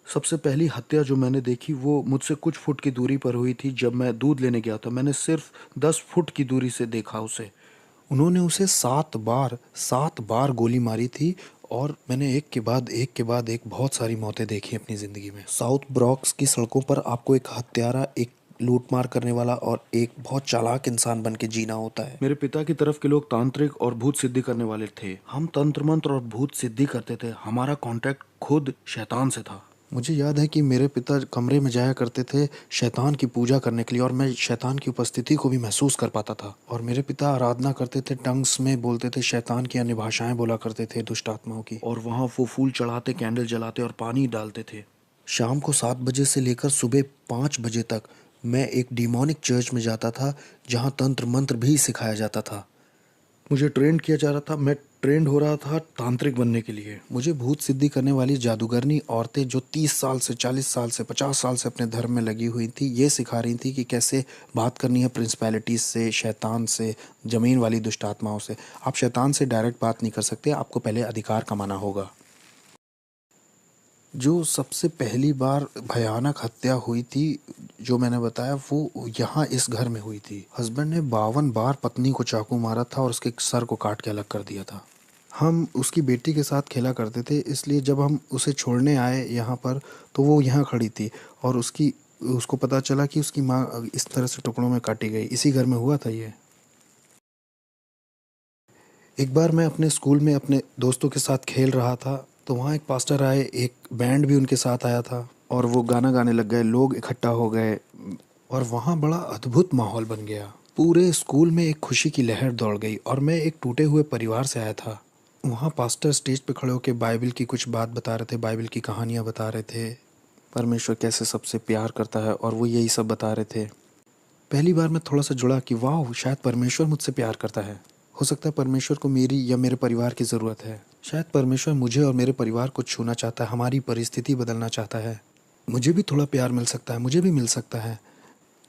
सबसे पहली हत्या जो मैंने देखी वो मुझसे कुछ फुट की दूरी पर हुई थी। जब मैं दूध लेने गया था, मैंने सिर्फ 10 फुट की दूरी से देखा उसे। उन्होंने उसे 7 बार गोली मारी थी। और मैंने एक के बाद एक बहुत सारी मौतें देखी अपनी ज़िंदगी में। साउथ ब्रॉक्स की सड़कों पर आपको एक हत्यारा, एक लूटमार करने वाला और एक बहुत चालाक इंसान बन के जीना होता है। मेरे पिता की तरफ के लोग तांत्रिक और भूत सिद्धि करने वाले थे। हम तंत्र मंत्र और भूत सिद्धि करते थे। हमारा कांटेक्ट खुद शैतान से था। मुझे याद है कि मेरे पिता कमरे में जाया करते थे शैतान की पूजा करने के लिए, और मैं शैतान की उपस्थिति को भी महसूस कर पाता था। और मेरे पिता आराधना करते थे, टंग्स में बोलते थे, शैतान की अन्य भाषाएं बोला करते थे, दुष्ट आत्माओं की। और वहाँ वो फूल चढ़ाते, कैंडल जलाते और पानी डालते थे। शाम को 7 बजे से लेकर सुबह 5 बजे तक मैं एक डिमोनिक चर्च में जाता था, जहाँ तंत्र मंत्र भी सिखाया जाता था। मुझे ट्रेंड किया जा रहा था। मैं ट्रेंड हो रहा था तांत्रिक बनने के लिए। मुझे भूत सिद्धि करने वाली जादूगरनी औरतें जो 30 साल से, 40 साल से, 50 साल से अपने धर्म में लगी हुई थी, ये सिखा रही थी कि कैसे बात करनी है प्रिंसिपैलिटीज से, शैतान से, ज़मीन वाली दुष्ट आत्माओं से। आप शैतान से डायरेक्ट बात नहीं कर सकते, आपको पहले अधिकार कमाना होगा। जो सबसे पहली बार भयानक हत्या हुई थी, जो मैंने बताया, वो यहाँ इस घर में हुई थी। हस्बैंड ने 52 बार पत्नी को चाकू मारा था और उसके सर को काट के अलग कर दिया था। हम उसकी बेटी के साथ खेला करते थे, इसलिए जब हम उसे छोड़ने आए यहाँ पर, तो वो यहाँ खड़ी थी और उसको पता चला कि उसकी माँ इस तरह से टुकड़ों में काटी गई। इसी घर में हुआ था ये। एक बार मैं अपने स्कूल में अपने दोस्तों के साथ खेल रहा था, तो वहाँ एक पास्टर आए, एक बैंड भी उनके साथ आया था और वो गाना गाने लग गए, लोग इकट्ठा हो गए और वहाँ बड़ा अद्भुत माहौल बन गया। पूरे स्कूल में एक खुशी की लहर दौड़ गई और मैं एक टूटे हुए परिवार से आया था। वहाँ पास्टर स्टेज पे खड़े होकर बाइबल की कुछ बात बता रहे थे, बाइबल की कहानियाँ बता रहे थे, परमेश्वर कैसे सबसे प्यार करता है, और वो यही सब बता रहे थे। पहली बार मैं थोड़ा सा जुड़ा कि वाह, शायद परमेश्वर मुझसे प्यार करता है। हो सकता है परमेश्वर को मेरी या मेरे परिवार की ज़रूरत है। शायद परमेश्वर मुझे और मेरे परिवार को छूना चाहता है, हमारी परिस्थिति बदलना चाहता है। मुझे भी थोड़ा प्यार मिल सकता है, मुझे भी मिल सकता है।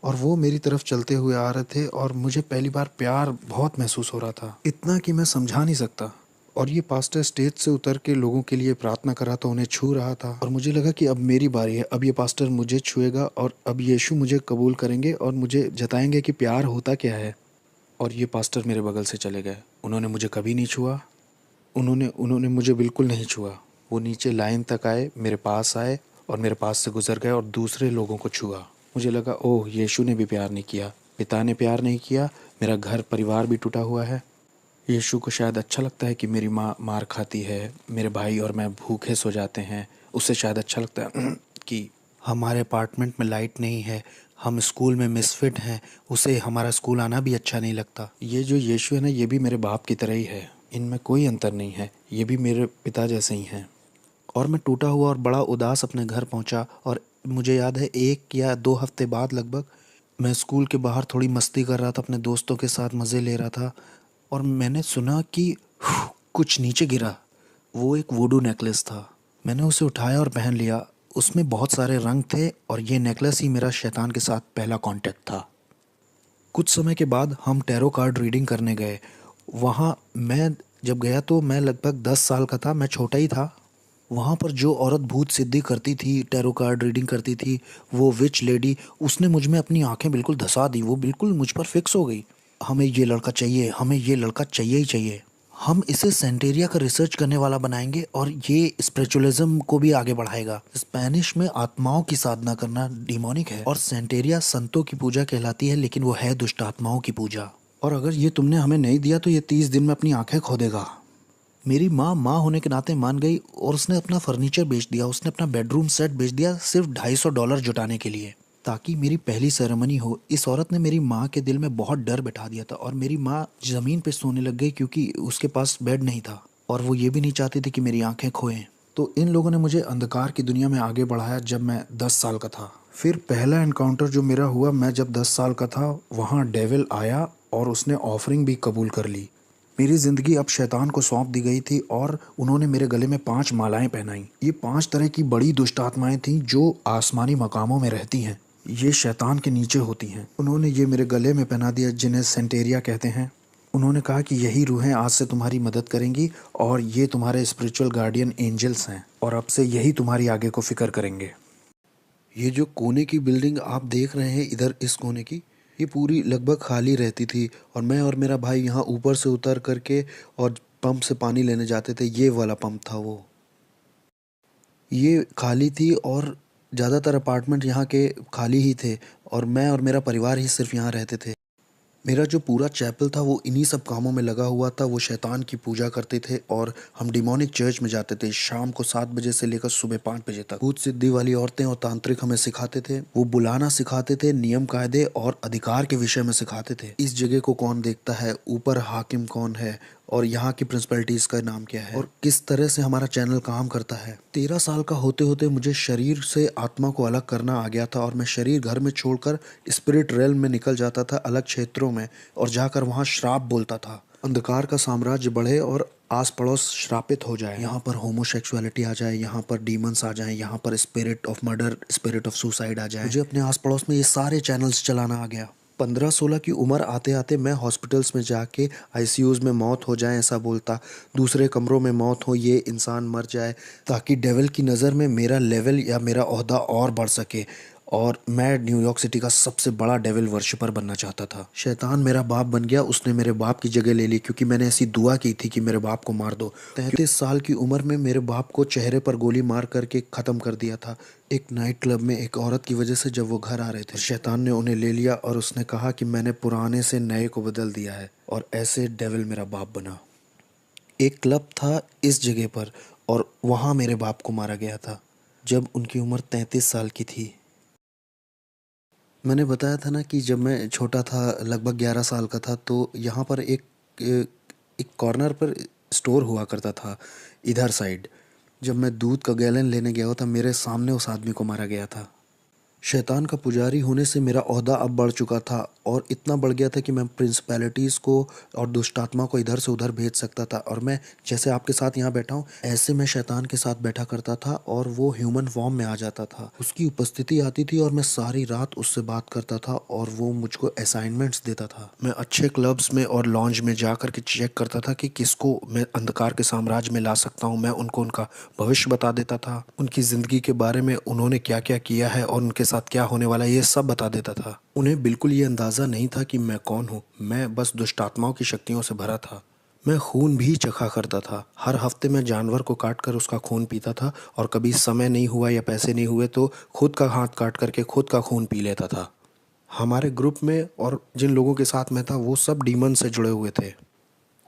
और वो मेरी तरफ चलते हुए आ रहे थे और मुझे पहली बार प्यार बहुत महसूस हो रहा था, इतना कि मैं समझा नहीं सकता। और ये पास्टर स्टेज से उतर के लोगों के लिए प्रार्थना कर रहा था, उन्हें छू रहा था, और मुझे लगा कि अब मेरी बारी है, अब ये पास्टर मुझे छुएगा और अब यीशु मुझे कबूल करेंगे और मुझे जताएंगे कि प्यार होता क्या है। और ये पास्टर मेरे बगल से चले गए। उन्होंने मुझे कभी नहीं छुआ, उन्होंने उन्होंने मुझे बिल्कुल नहीं छुआ। वो नीचे लाइन तक आए, मेरे पास आए और मेरे पास से गुजर गए और दूसरे लोगों को छुआ। मुझे लगा, ओह, यीशु ने भी प्यार नहीं किया, पिता ने प्यार नहीं किया, मेरा घर परिवार भी टूटा हुआ है। यीशु को शायद अच्छा लगता है कि मेरी माँ मार खाती है, मेरे भाई और मैं भूखे सो जाते हैं। उसे शायद अच्छा लगता है कि हमारे अपार्टमेंट में लाइट नहीं है, हम स्कूल में मिसफिट हैं, उसे हमारा स्कूल आना भी अच्छा नहीं लगता। ये जो यीशु है ना, ये भी मेरे बाप की तरह ही है, इनमें कोई अंतर नहीं है, ये भी मेरे पिता जैसे ही हैं। और मैं टूटा हुआ और बड़ा उदास अपने घर पहुंचा। और मुझे याद है 1 या 2 हफ्ते बाद लगभग, मैं स्कूल के बाहर थोड़ी मस्ती कर रहा था, अपने दोस्तों के साथ मज़े ले रहा था, और मैंने सुना कि कुछ नीचे गिरा। वो एक वुडू नेकलेस था। मैंने उसे उठाया और पहन लिया। उसमें बहुत सारे रंग थे और ये नेकलेस ही मेरा शैतान के साथ पहला कांटेक्ट था। कुछ समय के बाद हम टैरो कार्ड रीडिंग करने गए। वहाँ मैं जब गया तो मैं लगभग 10 साल का था, मैं छोटा ही था। वहाँ पर जो औरत भूत सिद्धि करती थी, टैरो कार्ड रीडिंग करती थी, वो विच लेडी, उसने मुझ में अपनी आंखें बिल्कुल धंसा दी। वो बिल्कुल मुझ पर फिक्स हो गई। हमें ये लड़का चाहिए, हमें ये लड़का चाहिए ही चाहिए। हम इसे सेंटेरिया का रिसर्च करने वाला बनाएंगे और ये स्पिरिचुअलिज्म को भी आगे बढ़ाएगा। स्पेनिश में आत्माओं की साधना करना डिमोनिक है और सेंटेरिया संतों की पूजा कहलाती है, लेकिन वो है दुष्ट आत्माओं की पूजा। और अगर ये तुमने हमें नहीं दिया तो ये 30 दिन में अपनी आंखें खो देगा। मेरी माँ होने के नाते मान गई और उसने अपना फर्नीचर बेच दिया, उसने अपना बेडरूम सेट बेच दिया सिर्फ $250 जुटाने के लिए, ताकि मेरी पहली सेरेमनी हो। इस औरत ने मेरी माँ के दिल में बहुत डर बैठा दिया था और मेरी माँ ज़मीन पे सोने लग गई क्योंकि उसके पास बेड नहीं था और वो ये भी नहीं चाहती थी कि मेरी आंखें खोएं। तो इन लोगों ने मुझे अंधकार की दुनिया में आगे बढ़ाया जब मैं 10 साल का था। फिर पहला एनकाउंटर जो मेरा हुआ, मैं जब 10 साल का था, वहाँ डेविल आया और उसने ऑफरिंग भी कबूल कर ली। मेरी ज़िंदगी अब शैतान को सौंप दी गई थी और उन्होंने मेरे गले में 5 मालाएं पहनाई। ये 5 तरह की बड़ी दुष्ट आत्माएं थीं जो आसमानी मकामों में रहती हैं। ये शैतान के नीचे होती हैं। उन्होंने ये मेरे गले में पहना दिया, जिन्हें सेंटेरिया कहते हैं। उन्होंने कहा कि यही रूहें आज से तुम्हारी मदद करेंगी और ये तुम्हारे स्पिरिचुअल गार्डियन एंजल्स हैं और अब से यही तुम्हारी आगे को फिक्र करेंगे। ये जो कोने की बिल्डिंग आप देख रहे हैं इधर इस कोने की, ये पूरी लगभग खाली रहती थी और मैं और मेरा भाई यहाँ ऊपर से उतर करके और पंप से पानी लेने जाते थे। ये वाला पंप था वो। ये खाली थी और ज़्यादातर अपार्टमेंट यहाँ के खाली ही थे और मैं और मेरा परिवार ही सिर्फ यहाँ रहते थे। मेरा जो पूरा चैपल था वो इन्हीं सब कामों में लगा हुआ था। वो शैतान की पूजा करते थे और हम डिमोनिक चर्च में जाते थे शाम को 7 बजे से लेकर सुबह 5 बजे तक। भूत सिद्धि वाली औरतें और तांत्रिक हमें सिखाते थे। वो बुलाना सिखाते थे, नियम कायदे और अधिकार के विषय में सिखाते थे। इस जगह को कौन देखता है, ऊपर हाकिम कौन है और यहाँ की प्रिंसिपलिटीज का नाम क्या है और किस तरह से हमारा चैनल काम करता है। 13 साल का होते होते मुझे शरीर से आत्मा को अलग करना आ गया था और मैं शरीर घर में छोड़कर स्पिरिट रेल में निकल जाता था अलग क्षेत्रों में और जाकर वहाँ श्राप बोलता था। अंधकार का साम्राज्य बढ़े और आस पड़ोस श्रापित हो जाए। यहाँ पर होमोसेक्सुअलिटी आ जाए, यहाँ पर डीमंस आ जाए, यहाँ पर spirit of murder, spirit of suicide आ जाए। मुझे अपने आस पड़ोस में ये सारे चैनल्स चलाना आ गया। 15-16 की उम्र आते आते मैं हॉस्पिटल्स में जाके आईसीयूज़ में मौत हो जाए ऐसा बोलता, दूसरे कमरों में मौत हो, ये इंसान मर जाए, ताकि डेविल की नज़र में मेरा लेवल या मेरा ओहदा और बढ़ सके और मैं न्यूयॉर्क सिटी का सबसे बड़ा डेविल वर्शिपर बनना चाहता था। शैतान मेरा बाप बन गया, उसने मेरे बाप की जगह ले ली क्योंकि मैंने ऐसी दुआ की थी कि मेरे बाप को मार दो। 33 साल की उम्र में मेरे बाप को चेहरे पर गोली मार करके ख़त्म कर दिया था एक नाइट क्लब में एक औरत की वजह से। जब वो घर आ रहे थे शैतान ने उन्हें ले लिया और उसने कहा कि मैंने पुराने से नए को बदल दिया है और ऐसे डेविल मेरा बाप बना। एक क्लब था इस जगह पर और वहाँ मेरे बाप को मारा गया था जब उनकी उम्र 33 साल की थी। मैंने बताया था ना कि जब मैं छोटा था लगभग 11 साल का था तो यहाँ पर एक कॉर्नर पर स्टोर हुआ करता था इधर साइड। जब मैं दूध का गैलन लेने गया था मेरे सामने उस आदमी को मारा गया था। शैतान का पुजारी होने से मेरा ओहदा अब बढ़ चुका था और इतना बढ़ गया था कि मैं प्रिंसिपैलिटीज़ को और दुष्टात्मा को इधर से उधर भेज सकता था और मैं जैसे आपके साथ यहाँ बैठा हूँ ऐसे मैं शैतान के साथ बैठा करता था और वो ह्यूमन फॉर्म में आ जाता था। उसकी उपस्थिति आती थी और मैं सारी रात उससे बात करता था और वो मुझको असाइनमेंट्स देता था। मैं अच्छे क्लब्स में और लॉन्ज में जा कर के चेक करता था कि किसको मैं अंधकार के साम्राज्य में ला सकता हूँ। मैं उनको उनका भविष्य बता देता था, उनकी ज़िंदगी के बारे में उन्होंने क्या क्या किया है और उनके साथ क्या होने वाला है ये सब बता देता था। उन्हें बिल्कुल ये अंदाज़ा नहीं था कि मैं कौन हूँ, मैं बस दुष्टात्माओं की शक्तियों से भरा था। मैं खून भी चखा करता था। हर हफ्ते मैं जानवर को काट कर उसका खून पीता था और कभी समय नहीं हुआ या पैसे नहीं हुए तो खुद का हाथ काट करके खुद का खून पी लेता था। हमारे ग्रुप में और जिन लोगों के साथ मैं था वो सब डीमन से जुड़े हुए थे।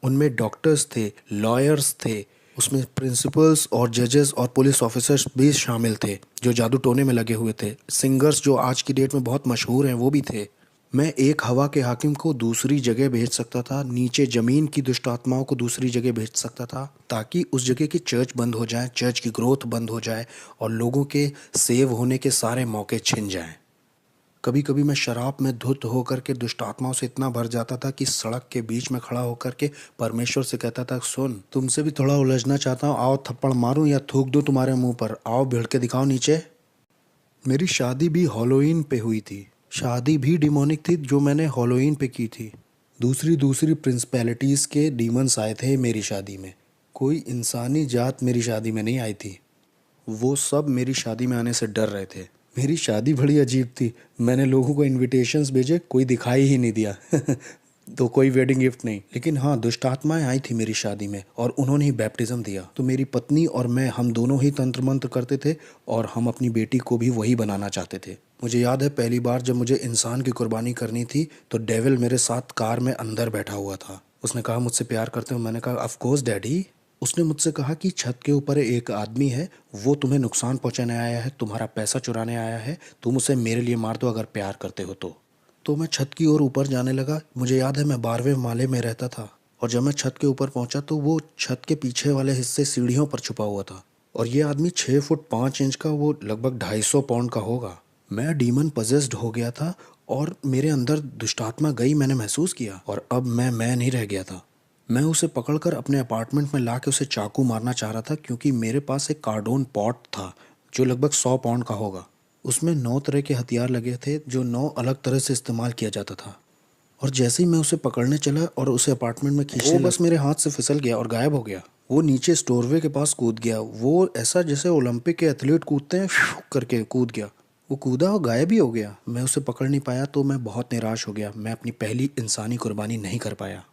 उनमें डॉक्टर्स थे, लॉयर्स थे, उसमें प्रिंसिपल्स और जजेस और पुलिस ऑफिसर्स भी शामिल थे जो जादू टोने में लगे हुए थे। सिंगर्स जो आज की डेट में बहुत मशहूर हैं वो भी थे। मैं एक हवा के हाकिम को दूसरी जगह भेज सकता था, नीचे ज़मीन की दुष्ट आत्माओं को दूसरी जगह भेज सकता था ताकि उस जगह की चर्च बंद हो जाए, चर्च की ग्रोथ बंद हो जाए और लोगों के सेव होने के सारे मौके छिन जाएं। कभी कभी मैं शराब में धुत होकर के दुष्ट आत्माओं से इतना भर जाता था कि सड़क के बीच में खड़ा होकर के परमेश्वर से कहता था, सुन तुमसे भी थोड़ा उलझना चाहता हूँ, आओ थप्पड़ मारूं या थूक दूं तुम्हारे मुंह पर, आओ भिड़ के दिखाओ नीचे। मेरी शादी भी हॉलोइन पे हुई थी। शादी भी डिमोनिक थी जो मैंने हॉलोइन पे की थी। दूसरी दूसरी प्रिंसिपैलिटीज़ के डीमंस आए थे मेरी शादी में। कोई इंसानी जात मेरी शादी में नहीं आई थी। वो सब मेरी शादी में आने से डर रहे थे। मेरी शादी बड़ी अजीब थी। मैंने लोगों को इनविटेशंस भेजे, कोई दिखाई ही नहीं दिया तो कोई वेडिंग गिफ्ट नहीं। लेकिन हाँ, दुष्ट आत्माएं आई थी मेरी शादी में और उन्होंने ही बैप्टिज्म दिया। तो मेरी पत्नी और मैं, हम दोनों ही तंत्र मंत्र करते थे और हम अपनी बेटी को भी वही बनाना चाहते थे। मुझे याद है पहली बार जब मुझे इंसान की कुर्बानी करनी थी तो डेविल मेरे साथ कार में अंदर बैठा हुआ था। उसने कहा, मुझसे प्यार करते हो? मैंने कहा, ऑफ कोर्स डैडी। उसने मुझसे कहा कि छत के ऊपर एक आदमी है, वो तुम्हें नुकसान पहुंचाने आया है, तुम्हारा पैसा चुराने आया है, तुम उसे मेरे लिए मार दो अगर प्यार करते हो तो मैं छत की ओर ऊपर जाने लगा। मुझे याद है मैं 12वें माले में रहता था और जब मैं छत के ऊपर पहुंचा तो वो छत के पीछे वाले हिस्से सीढ़ियों पर छुपा हुआ था और ये आदमी 6 फुट 5 इंच का, वो लगभग 250 पाउंड का होगा। मैं डीमन पजेस्ड हो गया था और मेरे अंदर दुष्टात्मा गई, मैंने महसूस किया और अब मैं नहीं रह गया था। मैं उसे पकड़कर अपने अपार्टमेंट में ला के उसे चाकू मारना चाह रहा था क्योंकि मेरे पास एक कार्डोन पॉट था जो लगभग 100 पाउंड का होगा। उसमें 9 तरह के हथियार लगे थे जो 9 अलग तरह से इस्तेमाल किया जाता था और जैसे ही मैं उसे पकड़ने चला और उसे अपार्टमेंट में खींचने वो बस मेरे हाथ से फिसल गया और गायब हो गया। वो नीचे स्टोरवे के पास कूद गया। वो ऐसा जैसे ओलंपिक के एथलीट कूदते हैं, करके कूद गया। वो कूदा और गायब ही हो गया। मैं उसे पकड़ नहीं पाया तो मैं बहुत निराश हो गया। मैं अपनी पहली इंसानी कुर्बानी नहीं कर पाया।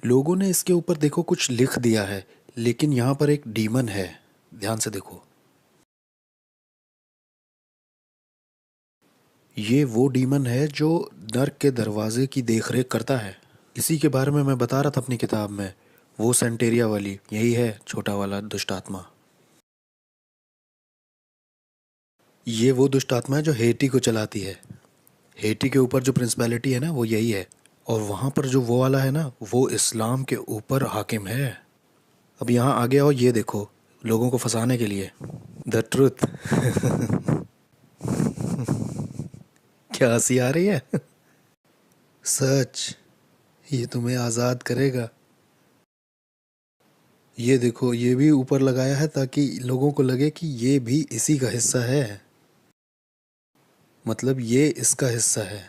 लोगों ने इसके ऊपर देखो कुछ लिख दिया है, लेकिन यहाँ पर एक डीमन है। ध्यान से देखो, ये वो डीमन है जो नर्क के दरवाजे की देखरेख करता है। इसी के बारे में मैं बता रहा था अपनी किताब में। वो सेंटेरिया वाली यही है, छोटा वाला दुष्ट आत्मा। ये वो दुष्ट आत्मा है जो हेटी को चलाती है। हेटी के ऊपर जो प्रिंसिपैलिटी है ना, वो यही है। और वहाँ पर जो वो वाला है ना, वो इस्लाम के ऊपर हाकिम है। अब यहाँ आ गया और ये देखो, लोगों को फंसाने के लिए द ट्रुथ। क्या हंसी आ रही है? सच, ये तुम्हें आज़ाद करेगा। ये देखो, ये भी ऊपर लगाया है ताकि लोगों को लगे कि ये भी इसी का हिस्सा है, मतलब ये इसका हिस्सा है।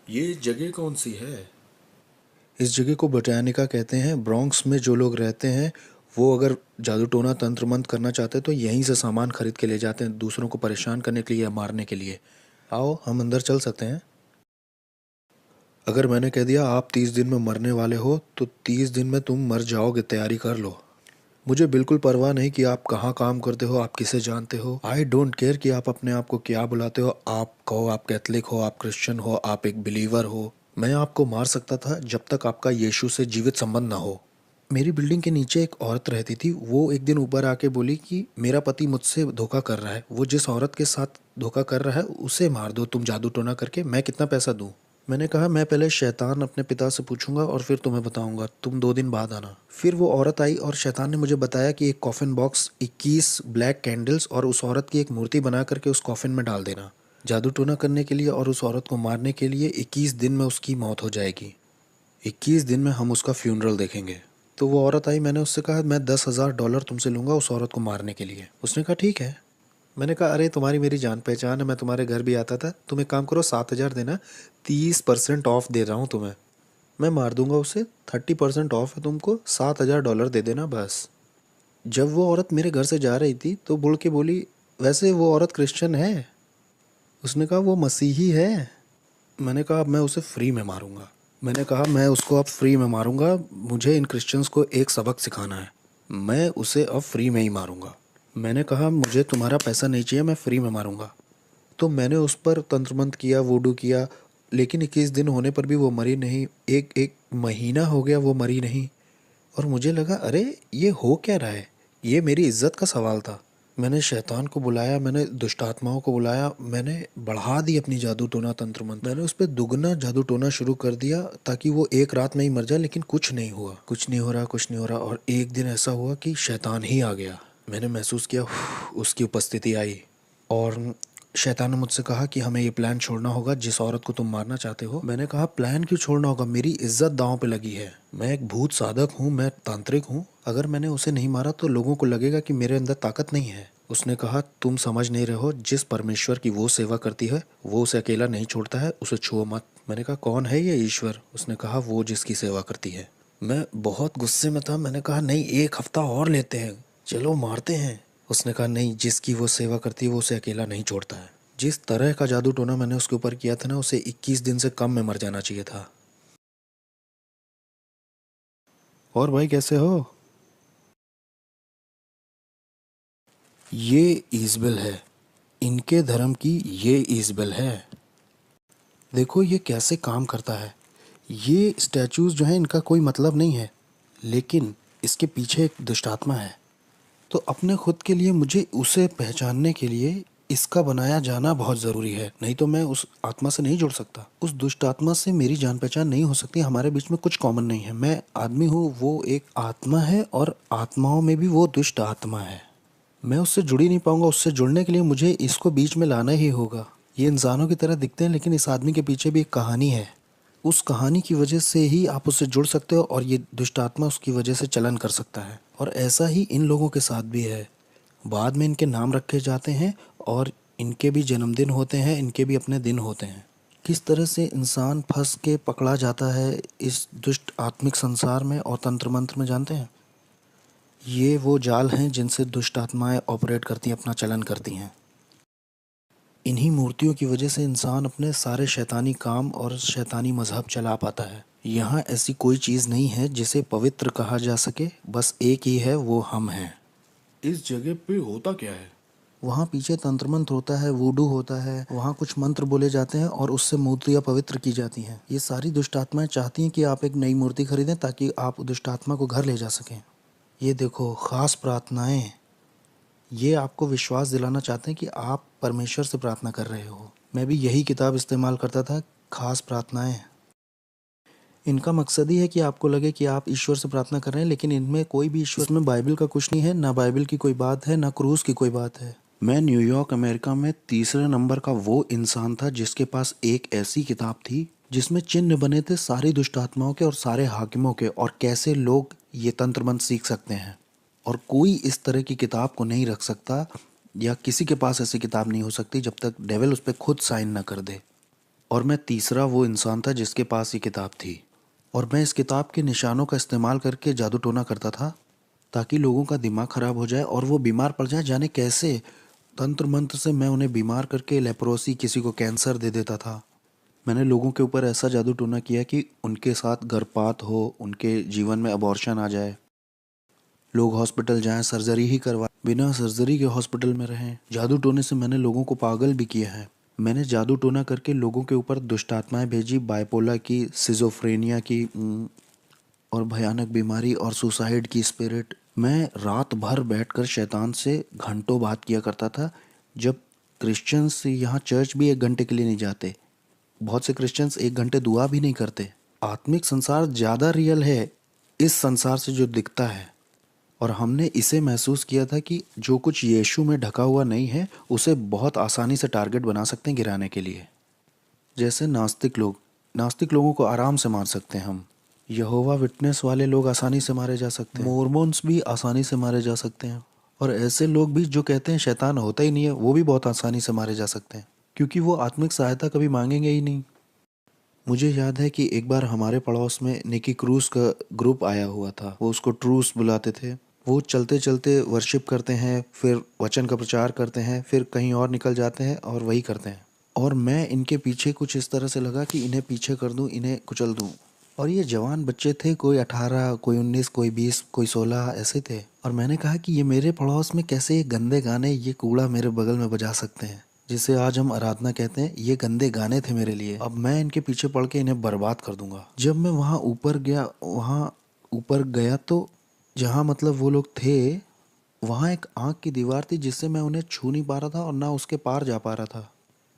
ये जगह कौन सी है? इस जगह को बोटानिका कहते हैं। ब्रॉन्क्स में जो लोग रहते हैं वो अगर जादू टोना तंत्र मंत्र करना चाहते हैं तो यहीं से सामान खरीद के ले जाते हैं, दूसरों को परेशान करने के लिए या मारने के लिए। आओ, हम अंदर चल सकते हैं। अगर मैंने कह दिया आप 30 दिन में मरने वाले हो तो 30 दिन में तुम मर जाओगे, तैयारी कर लो। मुझे बिल्कुल परवाह नहीं कि आप कहाँ काम करते हो, आप किसे जानते हो। आई डोंट केयर कि आप अपने आप को क्या बुलाते हो। आप कहो आप कैथलिक हो, आप क्रिश्चियन हो, आप एक बिलीवर हो। मैं आपको मार सकता था जब तक आपका यीशु से जीवित संबंध ना हो। मेरी बिल्डिंग के नीचे एक औरत रहती थी। वो एक दिन ऊपर आके बोली कि मेरा पति मुझसे धोखा कर रहा है। वो जिस औरत के साथ धोखा कर रहा है उसे मार दो तुम जादू टोना करके, मैं कितना पैसा दूँ। मैंने कहा मैं पहले शैतान अपने पिता से पूछूंगा और फिर तुम्हें बताऊंगा, तुम 2 दिन बाद आना। फिर वो औरत आई और शैतान ने मुझे बताया कि एक कॉफिन बॉक्स, 21 ब्लैक कैंडल्स और उस औरत की एक मूर्ति बना करके उस कॉफिन में डाल देना, जादू टोना करने के लिए और उस औरत को मारने के लिए। 21 दिन में उसकी मौत हो जाएगी। 21 दिन में हम उसका फ्यूनरल देखेंगे। तो वो औरत आई, मैंने उससे कहा मैं $10,000 तुमसे लूँगा उस औरत को मारने के लिए। उसने कहा ठीक है। मैंने कहा अरे तुम्हारी मेरी जान पहचान है, मैं तुम्हारे घर भी आता था। तुम एक काम करो, 7,000 देना, 30% ऑफ दे रहा हूँ तुम्हें। मैं मार दूंगा उसे, 30% ऑफ है तुमको, $7,000 दे देना बस। जब वो औरत मेरे घर से जा रही थी तो बुड़ के बोली वैसे वो औरत क्रिश्चियन है। उसने कहा वो मसीही है। मैंने कहा अब मैं उसे फ्री में मारूंगा। मैंने कहा मैं उसको अब फ्री में मारूंगा, मुझे इन क्रिश्चियंस को एक सबक सिखाना है। मैं उसे अब फ्री में ही मारूंगा। मैंने कहा मुझे तुम्हारा पैसा नहीं चाहिए, मैं फ्री में मारूंगा। तो मैंने उस पर तंत्र मंत्र किया, वूडू किया, लेकिन 21 दिन होने पर भी वो मरी नहीं। एक एक महीना हो गया वो मरी नहीं। और मुझे लगा अरे ये हो क्या रहा है, ये मेरी इज्जत का सवाल था। मैंने शैतान को बुलाया, मैंने दुष्ट आत्माओं को बुलाया, मैंने बढ़ा दी अपनी जादू टोना तंत्र मंत्र। मैंने उस पर दुगना जादू टोना शुरू कर दिया ताकि वो एक रात में ही मर जाए, लेकिन कुछ नहीं हुआ, कुछ नहीं हो रहा, कुछ नहीं हो रहा। और एक दिन ऐसा हुआ कि शैतान ही आ गया। मैंने महसूस किया उसकी उपस्थिति आई और शैतान ने मुझसे कहा कि हमें ये प्लान छोड़ना होगा जिस औरत को तुम मारना चाहते हो। मैंने कहा प्लान क्यों छोड़ना होगा, मेरी इज्जत दांव पे लगी है। मैं एक भूत साधक हूँ, मैं तांत्रिक हूँ। अगर मैंने उसे नहीं मारा तो लोगों को लगेगा कि मेरे अंदर ताकत नहीं है। उसने कहा तुम समझ नहीं रहे हो, जिस परमेश्वर की वो सेवा करती है वो उसे अकेला नहीं छोड़ता है, उसे छुओ मत। मैंने कहा कौन है ये ईश्वर? उसने कहा वो जिसकी सेवा करती है। मैं बहुत गुस्से में था। मैंने कहा नहीं, 1 हफ्ता और लेते हैं, चलो मारते हैं। उसने कहा नहीं, जिसकी वो सेवा करती है वो उसे अकेला नहीं छोड़ता है। जिस तरह का जादू टोना मैंने उसके ऊपर किया था ना, उसे 21 दिन से कम में मर जाना चाहिए था। और भाई कैसे हो? ये ईजबेल है, इनके धर्म की ये ईजबेल है। देखो ये कैसे काम करता है। ये स्टैचूज जो हैं इनका कोई मतलब नहीं है, लेकिन इसके पीछे एक दुष्ट आत्मा है। तो अपने खुद के लिए मुझे उसे पहचानने के लिए इसका बनाया जाना बहुत ज़रूरी है, नहीं तो मैं उस आत्मा से नहीं जुड़ सकता। उस दुष्ट आत्मा से मेरी जान पहचान नहीं हो सकती। हमारे बीच में कुछ कॉमन नहीं है। मैं आदमी हूँ, वो एक आत्मा है, और आत्माओं में भी वो दुष्ट आत्मा है। मैं उससे जुड़ ही नहीं पाऊंगा। उससे जुड़ने के लिए मुझे इसको बीच में लाना ही होगा। ये इंसानों की तरह दिखते हैं, लेकिन इस आदमी के पीछे भी एक कहानी है। उस कहानी की वजह से ही आप उससे जुड़ सकते हो, और ये दुष्ट आत्मा उसकी वजह से चलन कर सकता है। और ऐसा ही इन लोगों के साथ भी है। बाद में इनके नाम रखे जाते हैं और इनके भी जन्मदिन होते हैं, इनके भी अपने दिन होते हैं। किस तरह से इंसान फंस के पकड़ा जाता है इस दुष्ट आत्मिक संसार में और तंत्र मंत्र में, जानते हैं? ये वो जाल हैं जिनसे दुष्ट आत्माएं ऑपरेट करती हैं, अपना चलन करती हैं। इन्हीं मूर्तियों की वजह से इंसान अपने सारे शैतानी काम और शैतानी मजहब चला पाता है। यहाँ ऐसी कोई चीज़ नहीं है जिसे पवित्र कहा जा सके, बस एक ही है, वो हम हैं। इस जगह पे होता क्या है? वहाँ पीछे तंत्र मंत्र होता है, वूडू होता है, वहाँ कुछ मंत्र बोले जाते हैं और उससे मूर्तियाँ पवित्र की जाती हैं। ये सारी दुष्ट आत्माएं चाहती हैं कि आप एक नई मूर्ति खरीदें ताकि आप दुष्ट आत्मा को घर ले जा सकें। ये देखो, खास प्रार्थनाएं, ये आपको विश्वास दिलाना चाहते हैं कि आप परमेश्वर से प्रार्थना कर रहे हो। मैं भी यही किताब इस्तेमाल करता था, खास प्रार्थनाएं। इनका मकसद ही है कि आपको लगे कि आप ईश्वर से प्रार्थना कर रहे हैं, लेकिन इनमें कोई भी ईश्वर, इसमें बाइबल का कुछ नहीं है, ना बाइबल की कोई बात है, ना क्रूस की कोई बात है। मैं न्यूयॉर्क अमेरिका में तीसरे नंबर का वो इंसान था जिसके पास एक ऐसी किताब थी जिसमें चिन्ह बने थे सारी दुष्ट आत्माओं के और सारे हाकिमों के, और कैसे लोग ये तंत्र मंत्र सीख सकते हैं। और कोई इस तरह की किताब को नहीं रख सकता, या किसी के पास ऐसी किताब नहीं हो सकती जब तक डेविल उस पर खुद साइन ना कर दे। और मैं तीसरा वो इंसान था जिसके पास ये किताब थी, और मैं इस किताब के निशानों का इस्तेमाल करके जादू टोना करता था ताकि लोगों का दिमाग खराब हो जाए और वो बीमार पड़ जाए। जाने कैसे तंत्र मंत्र से मैं उन्हें बीमार करके लेप्रोसी, किसी को कैंसर दे देता था। मैंने लोगों के ऊपर ऐसा जादू टोना किया कि उनके साथ गर्भपात हो, उनके जीवन में अबॉर्शन आ जाए, लोग हॉस्पिटल जाएं, सर्जरी ही करवाएं, बिना सर्जरी के हॉस्पिटल में रहें। जादू टोने से मैंने लोगों को पागल भी किया है। मैंने जादू टोना करके लोगों के ऊपर दुष्ट आत्माएं भेजी, बाइपोला की, सिजोफ्रेनिया की, और भयानक बीमारी और सुसाइड की स्पिरिट। मैं रात भर बैठकर शैतान से घंटों बात किया करता था। जब क्रिश्चियंस यहाँ चर्च भी 1 घंटे के लिए नहीं जाते, बहुत से क्रिश्चियंस 1 घंटे दुआ भी नहीं करते। आत्मिक संसार ज़्यादा रियल है इस संसार से जो दिखता है, और हमने इसे महसूस किया था कि जो कुछ यीशु में ढका हुआ नहीं है उसे बहुत आसानी से टारगेट बना सकते हैं गिराने के लिए। जैसे नास्तिक लोगों को आराम से मार सकते हैं हम, यहोवा विटनेस वाले लोग आसानी से मारे जा सकते हैं, मोर्मोन्स भी आसानी से मारे जा सकते हैं, और ऐसे लोग भी जो कहते हैं शैतान होता ही नहीं है, वो भी बहुत आसानी से मारे जा सकते हैं, क्योंकि वो आत्मिक सहायता कभी मांगेंगे ही नहीं। मुझे याद है कि एक बार हमारे पड़ोस में निकी क्रूस का ग्रुप आया हुआ था, वो उसको ट्रूस बुलाते थे। वो चलते चलते वर्शिप करते हैं, फिर वचन का प्रचार करते हैं, फिर कहीं और निकल जाते हैं और वही करते हैं। और मैं इनके पीछे कुछ इस तरह से लगा कि इन्हें पीछे कर दूं, इन्हें कुचल दूं। और ये जवान बच्चे थे, कोई 18, कोई 19, कोई 20, कोई 16 ऐसे थे। और मैंने कहा कि ये मेरे पड़ोस में कैसे ये गंदे गाने, ये कूड़ा मेरे बगल में बजा सकते हैं, जिसे आज हम आराधना कहते हैं। ये गंदे गाने थे मेरे लिए। अब मैं इनके पीछे पड़ के इन्हें बर्बाद कर दूंगा। जब मैं वहाँ ऊपर गया तो जहाँ मतलब वो लोग थे, वहाँ एक आँख की दीवार थी जिससे मैं उन्हें छू नहीं पा रहा था और ना उसके पार जा पा रहा था।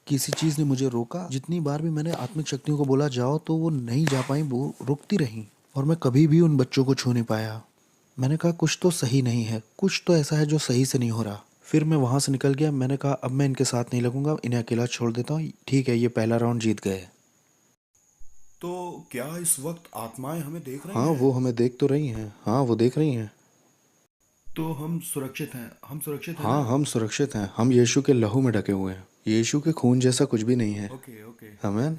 किसी चीज़ ने मुझे रोका। जितनी बार भी मैंने आत्मिक शक्तियों को बोला जाओ तो वो नहीं जा पाई, वो रुकती रहीं, और मैं कभी भी उन बच्चों को छू नहीं पाया। मैंने कहा कुछ तो सही नहीं है, कुछ तो ऐसा है जो सही से नहीं हो रहा। फिर मैं वहाँ से निकल गया। मैंने कहा अब मैं इनके साथ नहीं लगूंगा, इन्हें अकेला छोड़ देता हूँ। ठीक है, ये पहला राउंड जीत गए। तो क्या इस वक्त आत्माएं हमें देख रही हाँ, हैं? वो हमें देख तो रही हैं। हाँ, वो देख रही हैं। तो हम सुरक्षित हैं, हम सुरक्षित हैं हाँ, ना? हम सुरक्षित हैं। हम यीशु के लहू में ढके हुए हैं। यीशु के खून जैसा कुछ भी नहीं है। Okay okay. आमीन।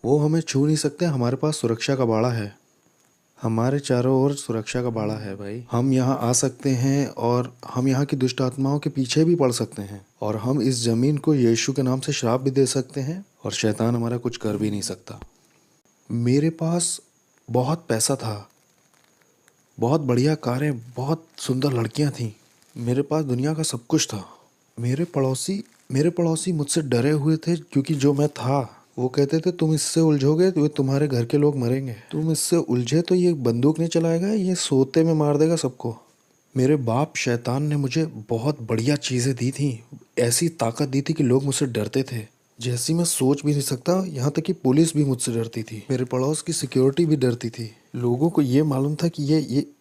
वो हमें छू नहीं सकते। हमारे पास सुरक्षा का बाड़ा है। हमारे चारों ओर सुरक्षा का बाड़ा है भाई। हम यहाँ आ सकते हैं और हम यहाँ की दुष्ट आत्माओं के पीछे भी पड़ सकते हैं, और हम इस जमीन को यीशु के नाम से श्राप भी दे सकते हैं, और शैतान हमारा कुछ कर भी नहीं सकता। मेरे पास बहुत पैसा था, बहुत बढ़िया कारें, बहुत सुंदर लड़कियां थीं। मेरे पास दुनिया का सब कुछ था। मेरे पड़ोसी मुझसे डरे हुए थे, क्योंकि जो मैं था, वो कहते थे तुम इससे उलझोगे तो तुम्हारे घर के लोग मरेंगे, तुम इससे उलझे तो ये बंदूक नहीं चलाएगा, ये सोते में मार देगा सबको। मेरे बाप शैतान ने मुझे बहुत बढ़िया चीज़ें दी थी, ऐसी ताकत दी थी कि लोग मुझसे डरते थे, जैसी मैं सोच भी नहीं सकता। यहाँ तक कि पुलिस भी मुझसे डरती थी, मेरे पड़ोस की सिक्योरिटी भी डरती थी। लोगों को ये मालूम था कि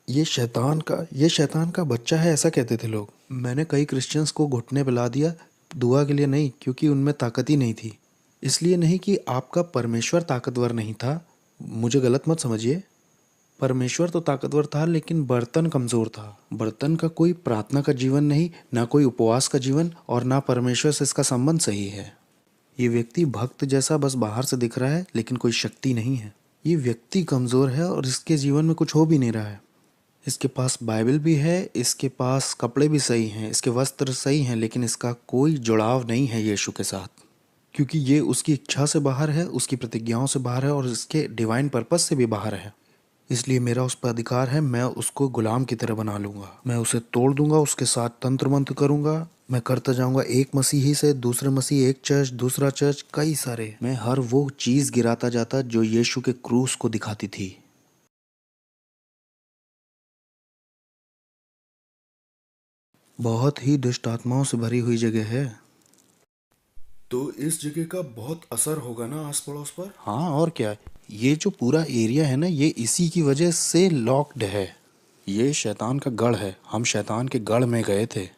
ये शैतान का बच्चा है, ऐसा कहते थे लोग। मैंने कई क्रिश्चियंस को घुटने पिला दिया, दुआ के लिए नहीं, क्योंकि उनमें ताकत ही नहीं थी। इसलिए नहीं कि आपका परमेश्वर ताकतवर नहीं था, मुझे गलत मत समझिए। परमेश्वर तो ताकतवर था, लेकिन बर्तन कमज़ोर था। बर्तन का कोई प्रार्थना का जीवन नहीं, ना कोई उपवास का जीवन, और ना परमेश्वर से इसका संबंध सही है। ये व्यक्ति भक्त जैसा बस बाहर से दिख रहा है, लेकिन कोई शक्ति नहीं है। ये व्यक्ति कमज़ोर है और इसके जीवन में कुछ हो भी नहीं रहा है। इसके पास बाइबल भी है, इसके पास कपड़े भी सही हैं, इसके वस्त्र सही हैं, लेकिन इसका कोई जुड़ाव नहीं है यीशु के साथ, क्योंकि ये उसकी इच्छा से बाहर है, उसकी प्रतिज्ञाओं से बाहर है और इसके डिवाइन पर्पस से भी बाहर है। इसलिए मेरा उस पर अधिकार है, मैं उसको गुलाम की तरह बना लूँगा, मैं उसे तोड़ दूंगा, उसके साथ तंत्र मंत्र करूँगा, मैं करता जाऊँगा एक मसीही से दूसरे मसीह, एक चर्च दूसरा चर्च, कई सारे। मैं हर वो चीज़ गिराता जाता जो यीशु के क्रूस को दिखाती थी। बहुत ही दुष्ट आत्माओं से भरी हुई जगह है। तो इस जगह का बहुत असर होगा ना आस पड़ोस पर। हाँ, और क्या। ये जो पूरा एरिया है ना, ये इसी की वजह से लॉक्ड है। ये शैतान का गढ़ है, हम शैतान के गढ़ में गए थे।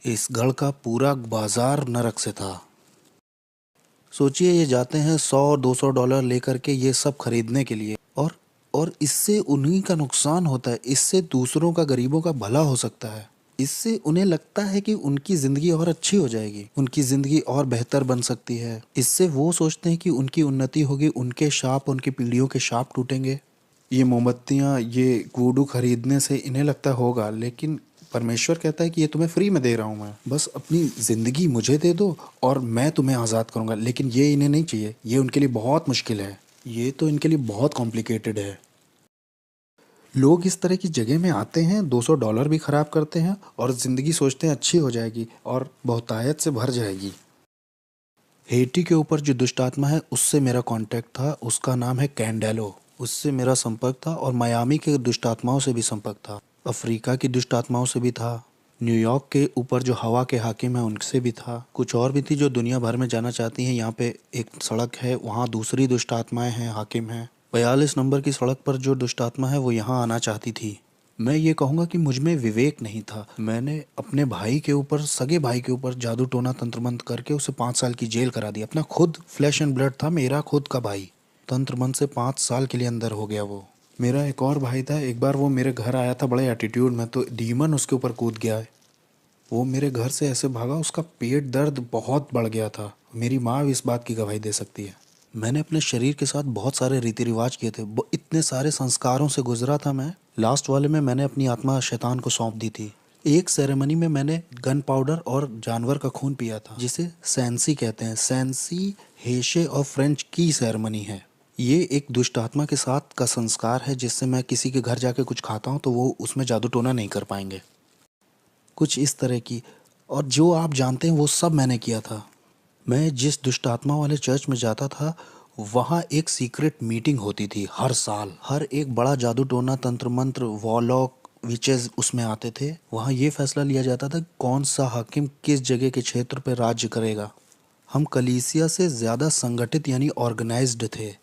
इस गढ़ का पूरा बाजार नरक से था। सोचिए, ये जाते हैं $100-200 लेकर के ये सब खरीदने के लिए, और इससे उन्हीं का नुकसान होता है, इससे दूसरों का, गरीबों का भला हो सकता है। इससे उन्हें लगता है कि उनकी ज़िंदगी और अच्छी हो जाएगी, उनकी ज़िंदगी और बेहतर बन सकती है। इससे वो सोचते हैं कि उनकी उन्नति होगी, उनके शाप, उनकी पीढ़ियों के शाप टूटेंगे। ये मोमबत्तियाँ, ये वुडू खरीदने से इन्हें लगता होगा, लेकिन परमेश्वर कहता है कि ये तुम्हें फ्री में दे रहा हूँ मैं, बस अपनी ज़िंदगी मुझे दे दो और मैं तुम्हें आज़ाद करूँगा। लेकिन ये इन्हें नहीं चाहिए, ये उनके लिए बहुत मुश्किल है, ये तो इनके लिए बहुत कॉम्प्लिकेटेड है। लोग इस तरह की जगह में आते हैं, $200 भी खराब करते हैं और ज़िंदगी सोचते हैं अच्छी हो जाएगी और बहुतायत से भर जाएगी। हेटी के ऊपर जो दुष्ट आत्मा है, उससे मेरा कांटेक्ट था, उसका नाम है कैंडेलो, उससे मेरा संपर्क था। और मायामी के दुष्ट आत्माओं से भी संपर्क था, अफ्रीका की दुष्ट आत्माओं से भी था, न्यूयॉर्क के ऊपर जो हवा के हाकिम हैं उनसे भी था, कुछ और भी थी जो दुनिया भर में जाना चाहती हैं। यहाँ पे एक सड़क है, वहाँ दूसरी दुष्ट आत्माएं हैं, हाकिम हैं। 42 नंबर की सड़क पर जो दुष्ट आत्मा है वो यहाँ आना चाहती थी। मैं ये कहूँगा कि मुझ में विवेक नहीं था। मैंने अपने भाई के ऊपर, सगे भाई के ऊपर जादू टोना तंत्र मंत्र करके उसे 5 साल की जेल करा दी। अपना खुद फ्लैश एंड ब्लड था, मेरा खुद का भाई, तंत्र मंत्र से 5 साल के लिए अंदर हो गया वो। मेरा एक और भाई था, एक बार वो मेरे घर आया था बड़े एटीट्यूड में, तो डीमन उसके ऊपर कूद गया है। वो मेरे घर से ऐसे भागा, उसका पेट दर्द बहुत बढ़ गया था। मेरी माँ भी इस बात की गवाही दे सकती है। मैंने अपने शरीर के साथ बहुत सारे रीति रिवाज किए थे, इतने सारे संस्कारों से गुजरा था मैं। लास्ट वाले में मैंने अपनी आत्मा शैतान को सौंप दी थी। एक सेरेमनी में मैंने गन पाउडर और जानवर का खून पिया था, जिसे सैंसी कहते हैं। सैंसी हेशे और फ्रेंच की सेरेमनी है। ये एक दुष्ट आत्मा के साथ का संस्कार है, जिससे मैं किसी के घर जाके कुछ खाता हूँ तो वो उसमें जादू टोना नहीं कर पाएंगे, कुछ इस तरह की। और जो आप जानते हैं वो सब मैंने किया था। मैं जिस दुष्ट आत्मा वाले चर्च में जाता था, वहाँ एक सीक्रेट मीटिंग होती थी हर साल। हर एक बड़ा जादू टोना, तंत्र मंत्र, वॉलॉक, विचेस उसमें आते थे। वहाँ ये फैसला लिया जाता था कौन सा हाकिम किस जगह के क्षेत्र पर राज्य करेगा। हम कलीसिया से ज़्यादा संगठित यानी ऑर्गेनाइज्ड थे।